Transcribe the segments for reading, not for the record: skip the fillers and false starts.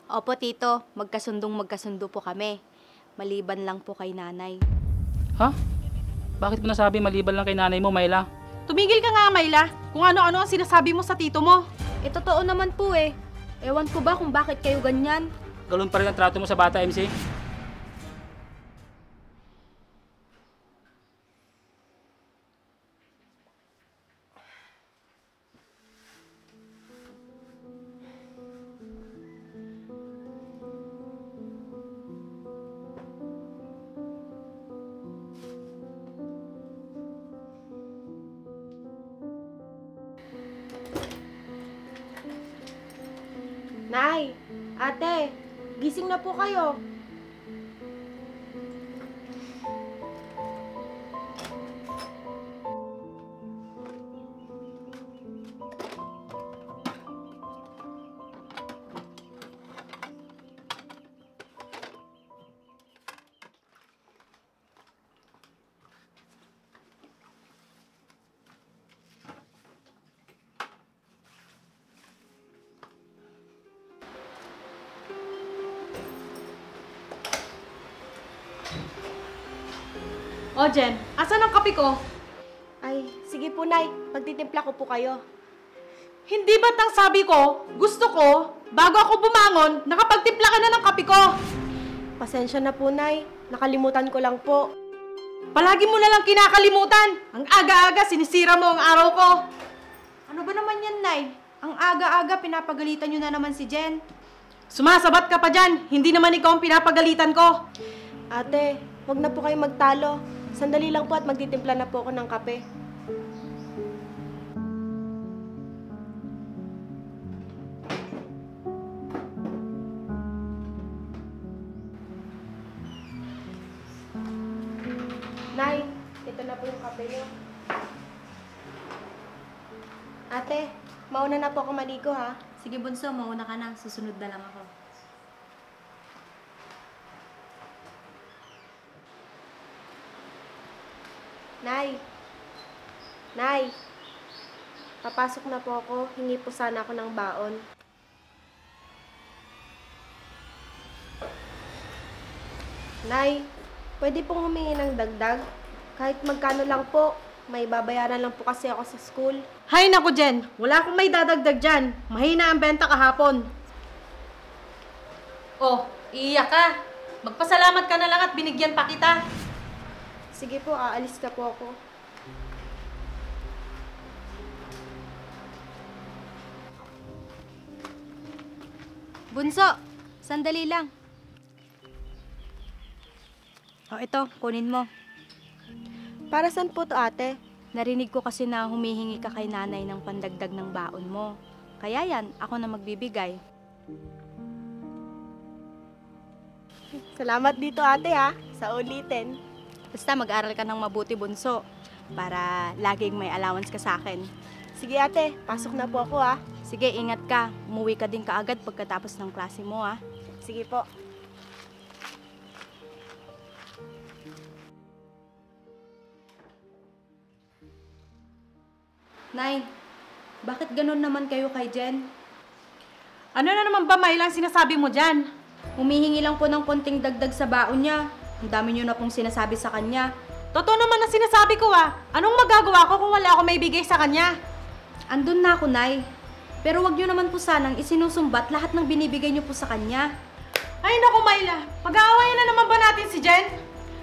Opo, tito. Magkasundo po kami. Maliban lang po kay nanay. Ha? Bakit mo nasabi maliban lang kay nanay mo, Myla? Tumigil ka nga, Myla. Kung ano-ano ang sinasabi mo sa tito mo. Eh, totoo naman po eh. Ewan ko ba kung bakit kayo ganyan? Galon pa rin ang trato mo sa bata, MC? Nay, ate, gising na po kayo. O, Jen, asan ang kape ko? Ay, sige po, Nay. Pagtitimpla ko po kayo. Hindi ba't ang sabi ko, gusto ko, bago ako bumangon, nakapagtimpla ka na ng kape ko? Pasensya na po, Nay. Nakalimutan ko lang po. Palagi mo na lang kinakalimutan. Ang aga-aga, sinisira mo ang araw ko. Ano ba naman yan, Nay? Ang aga-aga, pinapagalitan nyo na naman si Jen. Sumasabat ka pa dyan. Hindi naman ikaw ang pinapagalitan ko. Ate, wag na po kayo magtalo. Sandali lang po at magtitimpla na po ako ng kape. Nay, ito na po yung kape niyo. Ate, mauna na po ako maligo ha. Sige, Bunso, mauna ka na. Susunod na lang ako. Nay! Nay! Papasok na po ako. Hingi po sana ako ng baon. Nay, pwede pong humingi ng dagdag? Kahit magkano lang po. May babayaran lang po kasi ako sa school. Hay naku, Jen. Wala akong may dadagdag dyan. Mahina ang benta kahapon. Oh, iiyak ka. Magpasalamat ka na lang at binigyan pa kita. Sige po, aalis ka po ako. Bunso, sandali lang. O, ito, kunin mo. Para saan po to, ate? Narinig ko kasi na humihingi ka kay nanay ng pandagdag ng baon mo. Kaya yan, ako na magbibigay. Salamat dito, ate ha. Sa ulitin. Basta mag-aral ka ng mabuti, Bunso. Para laging may allowance ka sa akin. Sige, ate. Pasok na po ako ha. Sige, ingat ka. Umuwi ka din kaagad pagkatapos ng klase mo, ha? Sige po. Nay, bakit ganun naman kayo kay Jen? Ano na naman ba, Myla, ang sinasabi mo dyan? Humihingi lang po ng konting dagdag sa baon niya. Ang dami niyo na pong sinasabi sa kanya. Totoo naman ang sinasabi ko ah. Anong magagawa ko kung wala ako may bigay sa kanya? Andun na ako, Nay. Pero wag niyo naman po sanang isinusumbat lahat ng binibigay niyo po sa kanya. Ay naku, Myla. Pag-aawayan na naman ba natin si Jen?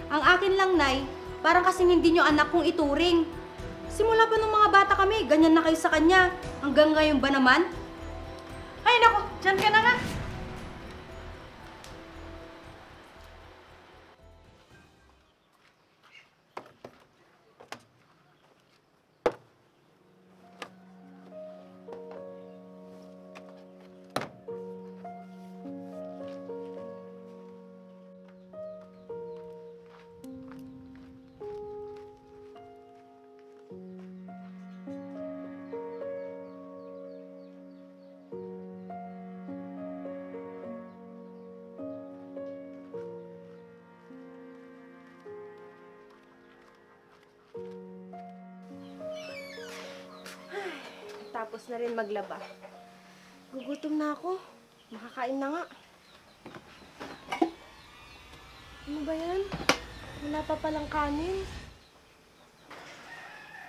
Ang akin lang, Nay, parang kasing hindi niyo anak kong ituring. Simula pa nung mga bata kami, ganyan na kayo sa kanya. Hanggang ngayon ba naman? Ay naku, dyan ka na nga. Tapos na rin maglaba. Gugutom na ako. Makakain na nga. Ano ba yan? Wala pa palang kanin.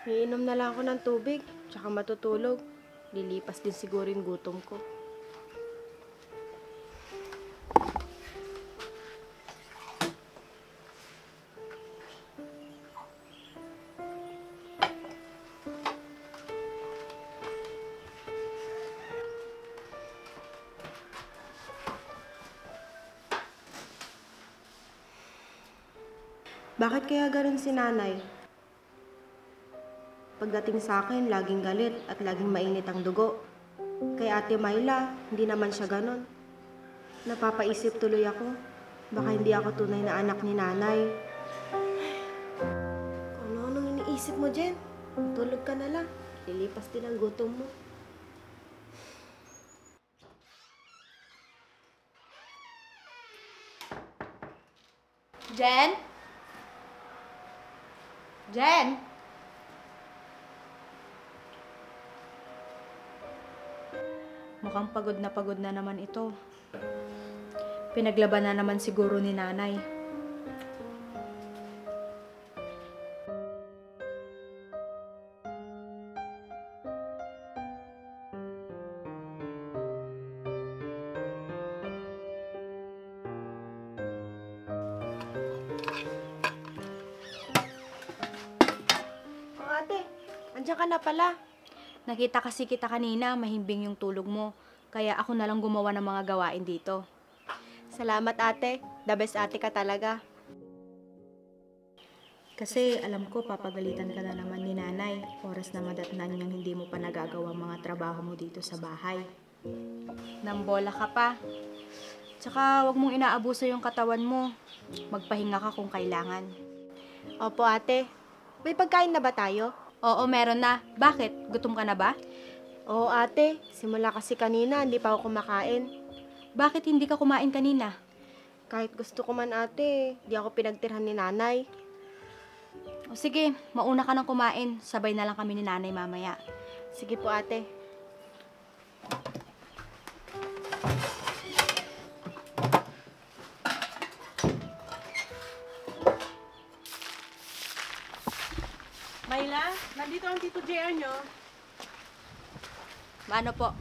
Iinom na lang ako ng tubig, tsaka matutulog. Lilipas din siguro yung gutom ko. Bakit kaya ganun si nanay? Pagdating sa akin, laging galit at laging mainit ang dugo. Kay Ate Myla, hindi naman siya ganun. Napapaisip tuloy ako. Baka hindi ako tunay na anak ni nanay. Ano-anong iniisip mo, Jen? Tulog ka na lang. Lilipas din ang gutom mo. Jen? Jen? Mukhang pagod na naman ito. Pinaglaban na naman siguro ni nanay. Oh, ate, andiyan ka na pala. Nakita kasi kita kanina, mahimbing yung tulog mo. Kaya ako na lang gumawa ng mga gawain dito. Salamat, ate. The best ate ka talaga. Kasi alam ko, papagalitan ka na naman ni nanay. Oras na madatnan niyang hindi mo pa nagagawa ang mga trabaho mo dito sa bahay. Nambola ka pa. Tsaka wag mong inaabuso yung katawan mo. Magpahinga ka kung kailangan. Opo, ate. May pagkain na ba tayo? Oo, meron na. Bakit? Gutom ka na ba? Oo, ate. Simula kasi kanina, hindi pa ako kumakain. Bakit hindi ka kumain kanina? Kahit gusto ko man, ate, di ako pinagtirhan ni nanay. O sige, mauna ka nang kumain. Sabay na lang kami ni nanay mamaya. Sige po, ate. Myla, nandito ang Tito JR nyo. Mano po?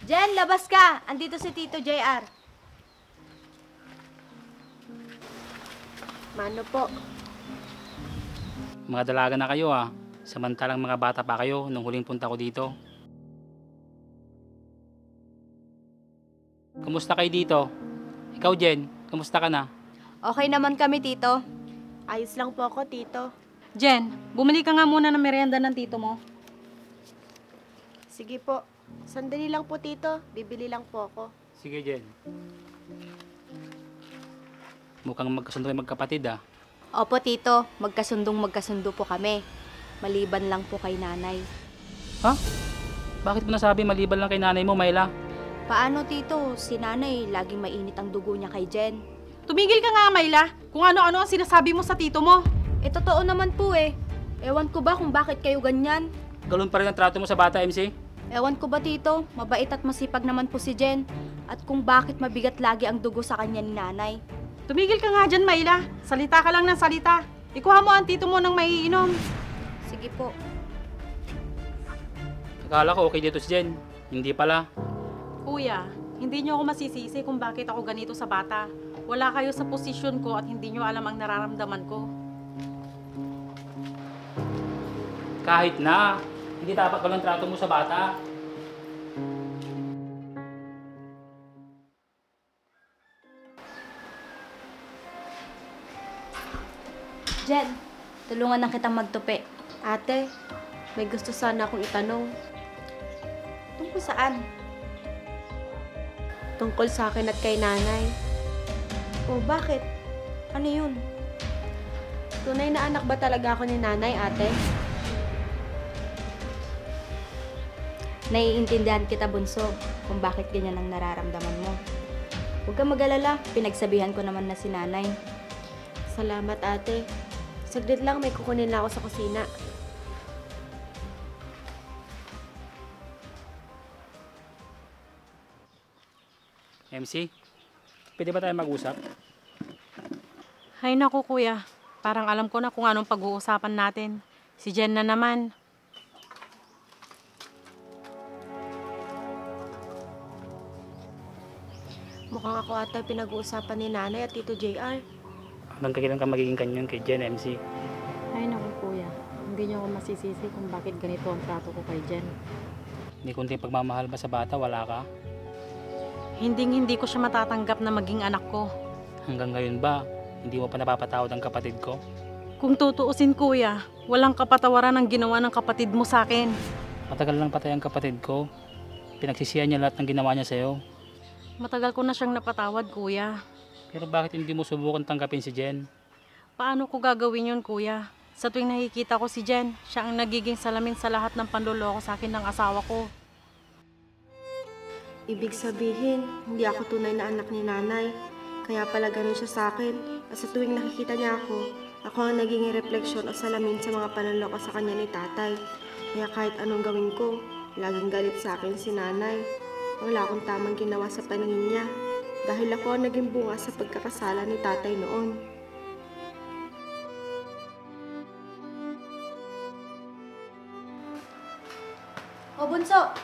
Jen, labas ka! Andito si Tito JR. Mano po? Mga dalaga na kayo ah. Samantalang mga bata pa kayo nung huling punta ko dito. Kumusta kayo dito? Ikaw Jen, kumusta ka na? Okay naman kami, Tito. Ayos lang po ako, tito. Jen, bumili ka nga muna ng merienda ng tito mo. Sige po. Sandali lang po, tito. Bibili lang po ako. Sige Jen. Mukhang magkasundo kayo magkapatid ah. Opo, Tito. Magkasundo po kami. Maliban lang po kay nanay. Ha? Bakit mo nasabi maliban lang kay nanay mo, Myla? Paano, Tito? Si nanay, laging mainit ang dugo niya kay Jen. Tumigil ka nga, Myla. Kung ano-ano ang sinasabi mo sa tito mo. Eh, totoo naman po eh. Ewan ko ba kung bakit kayo ganyan? Galon pa rin ang trato mo sa bata, MC? Ewan ko ba, Tito? Mabait at masipag naman po si Jen. At kung bakit mabigat lagi ang dugo sa kanya ni nanay. Tumigil ka nga dyan, Myla. Salita ka lang ng salita. Ikuha mo ang tito mo ng maiinom. Sige po. Akala ko okay dito si Jen. Hindi pala. Kuya, hindi niyo ako masisisi kung bakit ako ganito sa bata. Wala kayo sa posisyon ko at hindi niyo alam ang nararamdaman ko. Kahit na. Hindi dapat galon trato mo sa bata. Jen, tulungan na kitang magtupi. Ate, may gusto sana akong itanong. Tungkol saan? Tungkol sa akin at kay nanay. O bakit? Ano yun? Tunay na anak ba talaga ako ni nanay, ate? Naiintindihan kita, Bunso, kung bakit ganyan ang nararamdaman mo. Huwag kang mag-alala, pinagsabihan ko naman na si nanay. Salamat, ate. Saglit lang, may kukunin na ako sa kusina. MC, Pwede ba tayo mag-usap? Hay naku kuya, parang alam ko na kung anong pag-uusapan natin. Si Jen na naman. Mukhang ako ata pinag-uusapan ni nanay at tito JR. Hanggang kailan ka magiging kanyon kay Jen, MC? Hay naku kuya, hindi niyo ako masisisi kung bakit ganito ang trato ko kay Jen. Hindi kundi pagmamahal ba sa bata, wala ka? Hindi ko siya matatanggap na maging anak ko. Hanggang ngayon ba, hindi mo pa napapatawad ang kapatid ko? Kung tutuusin kuya, walang kapatawaran ang ginawa ng kapatid mo sa akin. Matagal lang patay ang kapatid ko. Pinagsisihan niya lahat ng ginawa niya sa'yo. Matagal ko na siyang napatawad kuya. Pero bakit hindi mo subukan tanggapin si Jen? Paano ko gagawin yun kuya? Sa tuwing nakikita ko si Jen, siya ang nagiging salamin sa lahat ng panloloko sa akin ng asawa ko. Ibig sabihin, hindi ako tunay na anak ni nanay. Kaya pala ganun siya sa akin. At sa tuwing nakikita niya ako ang naging refleksyon o salamin sa mga panloloko sa kanya ni tatay. Kaya kahit anong gawin ko, laging galit sa akin si nanay. Wala akong tamang ginawa sa paningin niya. Dahil ako ang naging bunga sa pagkakasala ni tatay noon. O Bunso,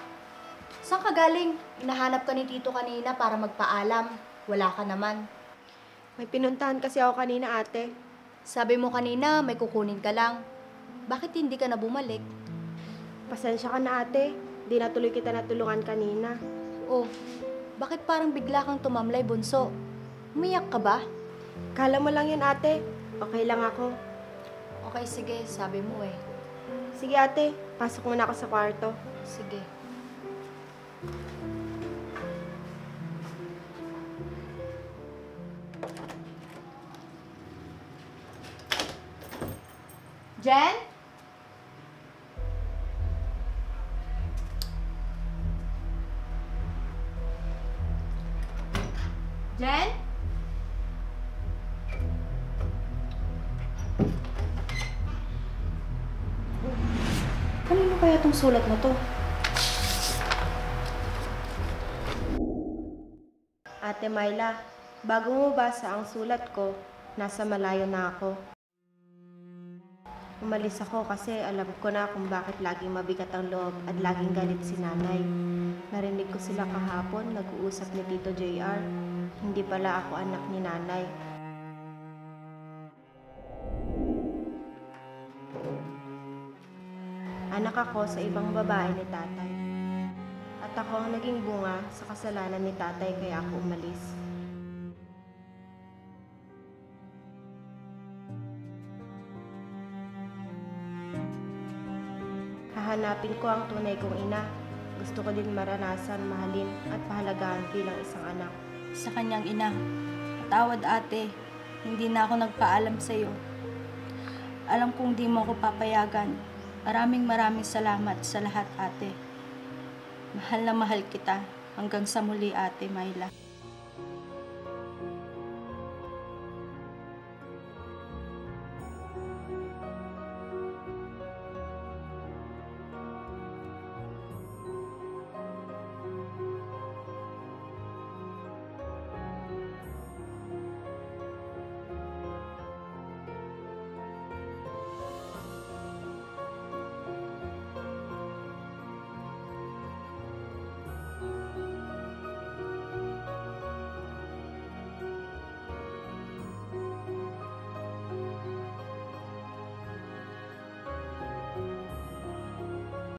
saan ka galing? Hinahanap ka ni Tito kanina para magpaalam. Wala ka naman. May pinuntahan kasi ako kanina, ate. Sabi mo kanina may kukunin ka lang. Bakit hindi ka na bumalik? Pasensya ka na, ate. Di natuloy kita natulungan kanina. Oh, bakit parang bigla kang tumamlay, Bunso? Umiyak ka ba? Kala mo lang yun, ate. Okay lang ako. Okay, sige. Sabi mo eh. Sige, ate. Pasok muna ako sa kwarto. Sige. Jen? Jen? Kanino kaya tong sulat na to? Ate Myla, bago mo basa ang sulat ko, nasa malayo na ako. Umalis ako kasi alam ko na kung bakit laging mabigat ang loob at laging galit si nanay. Narinig ko sila kahapon, nag-uusap ni Tito JR. Hindi pala ako anak ni nanay. Anak ako sa ibang babae ni tatay. At ako ang naging bunga sa kasalanan ni tatay kaya ako umalis. Hahanapin ko ang tunay kong ina. Gusto ko din maranasan, mahalin at pahalagaan bilang isang anak. Sa kanyang ina. Patawad ate, hindi na ako nagpaalam sa'yo. Alam kong di mo ako papayagan. Maraming salamat sa lahat ate. Mahal na mahal kita hanggang sa muli ate Myla.